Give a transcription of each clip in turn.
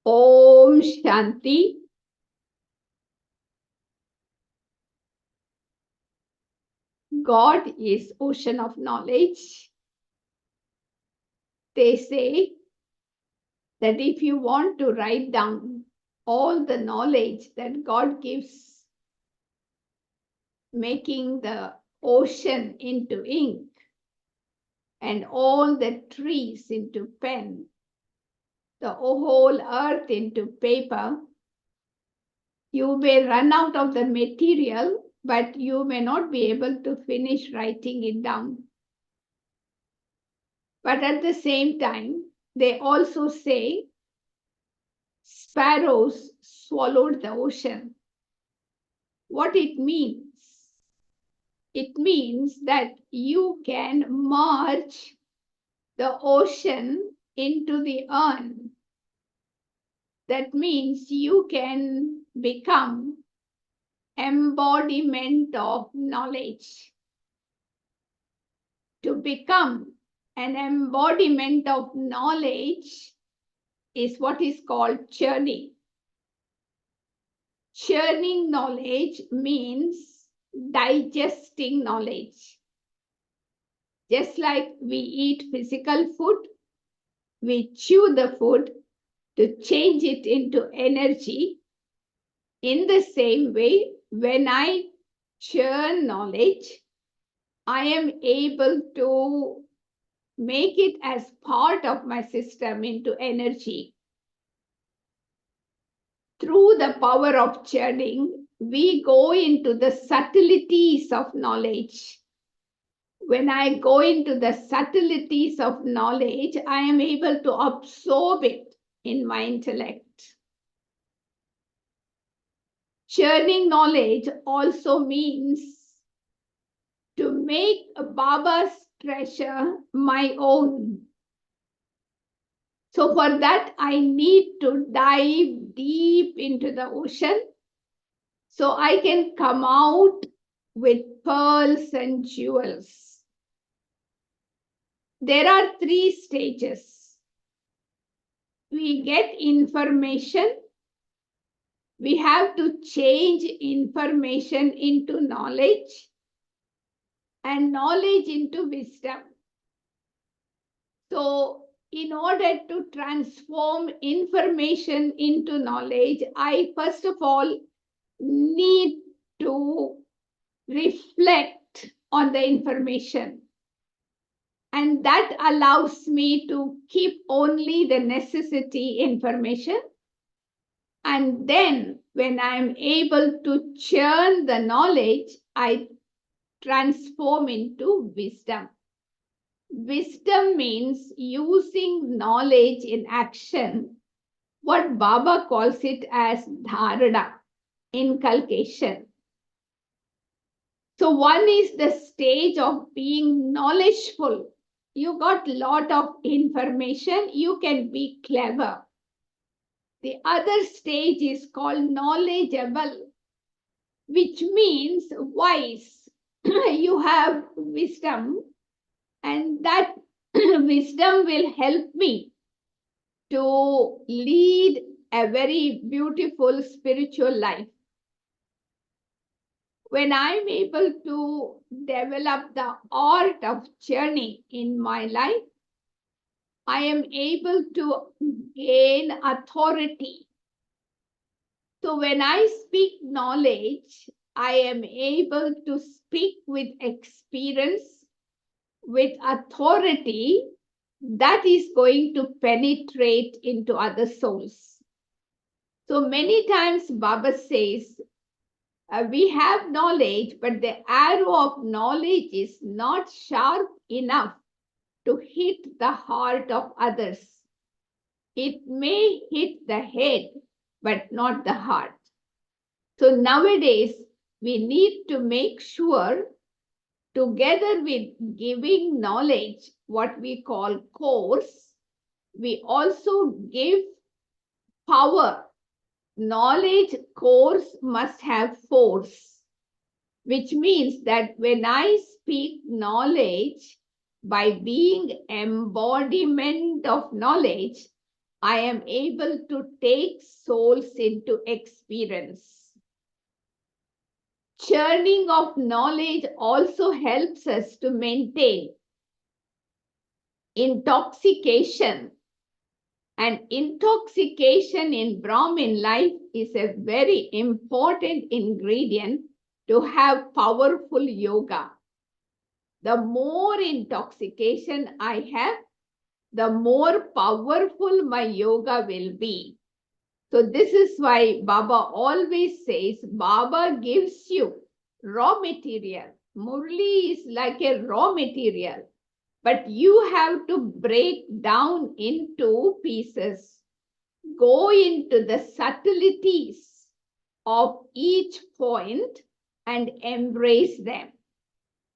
Om Shanti. God is ocean of knowledge. They say that if you want to write down all the knowledge that God gives, making the ocean into ink and all the trees into pen, the whole earth into paper, you may run out of the material, but you may not be able to finish writing it down. But at the same time, they also say sparrows swallowed the ocean. What it means? It means that you can merge the ocean into the urn. That means you can become embodiment of knowledge. To become an embodiment of knowledge is what is called churning. Churning knowledge means digesting knowledge. Just like we eat physical food, we chew the food to change it into energy. In the same way, when I churn knowledge, I am able to make it as part of my system into energy. Through the power of churning, we go into the subtleties of knowledge. When I go into the subtleties of knowledge, I am able to absorb it in my intellect. Churning knowledge also means to make Baba's treasure my own. So for that, I need to dive deep into the ocean so I can come out with pearls and jewels. There are 3 stages. We get information. We have to change information into knowledge and knowledge into wisdom. So in order to transform information into knowledge, I first of all need to reflect on the information. And that allows me to keep only the necessity information. And then when I'm able to churn the knowledge, I transform into wisdom. Wisdom means using knowledge in action. What Baba calls it as dharana, inculcation. So one is the stage of being knowledgeful. You got a lot of information, you can be clever. The other stage is called knowledgeable, which means wise. You have wisdom, and that wisdom will help me to lead a very beautiful spiritual life. When I'm able to develop the art of churning in my life, I am able to gain authority. So when I speak knowledge, I am able to speak with experience, with authority that is going to penetrate into other souls. So many times Baba says, we have knowledge, but the arrow of knowledge is not sharp enough to hit the heart of others. It may hit the head, but not the heart. So nowadays, we need to make sure, together with giving knowledge, what we call course, we also give power. Knowledge course must have force, which means that when I speak knowledge, by being embodiment of knowledge, I am able to take souls into experience. Churning of knowledge also helps us to maintain intoxication. And intoxication in Brahmin life is a very important ingredient to have powerful yoga. The more intoxication I have, the more powerful my yoga will be. So this is why Baba always says, Baba gives you raw material. Murli is like a raw material, but you have to break down into pieces, go into the subtleties of each point and embrace them.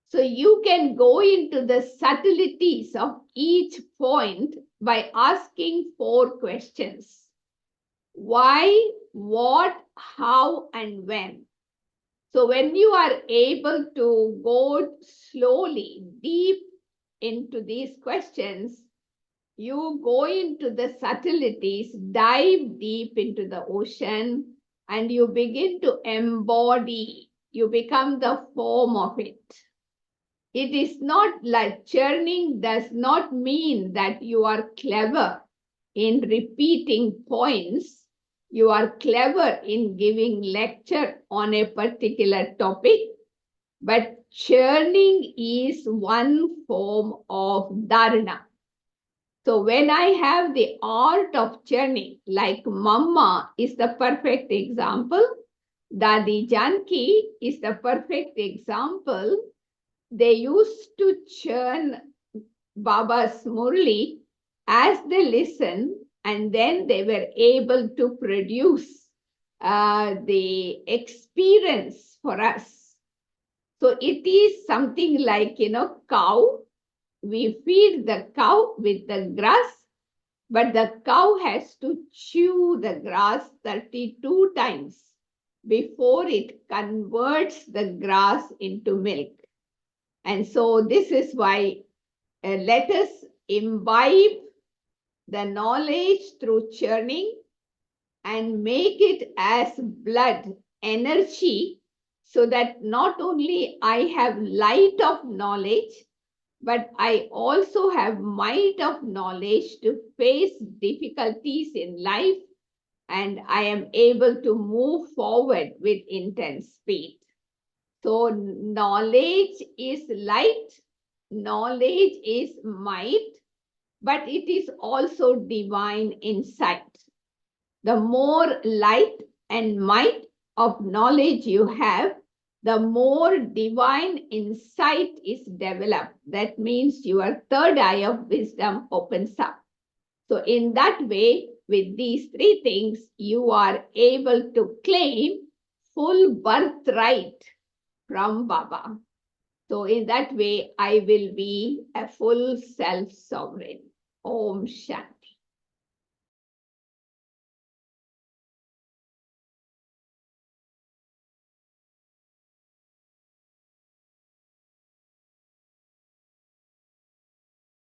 So you can go into the subtleties of each point by asking 4 questions. Why, what, how, and when. So when you are able to go slowly, deep into these questions, you go into the subtleties, dive deep into the ocean, and you begin to embody. You become the form of it. It is not like churning does not mean that you are clever in repeating points. You are clever in giving lecture on a particular topic, but churning is one form of dharana. So when I have the art of churning, like Mama is the perfect example, Dadi Janki is the perfect example. They used to churn Baba's Murli as they listen, and then they were able to produce the experience for us. So it is something like, cow. We feed the cow with the grass, but the cow has to chew the grass 32 times before it converts the grass into milk. And so this is why let us imbibe the knowledge through churning and make it as blood energy, so that not only I have light of knowledge, but I also have might of knowledge to face difficulties in life, and I am able to move forward with intense speed. So knowledge is light, knowledge is might, but it is also divine insight. The more light and might of knowledge you have, the more divine insight is developed. That means your third eye of wisdom opens up. So in that way, with these 3 things, you are able to claim full birthright from Baba. So in that way, I will be a full self-sovereign. Om Shanti.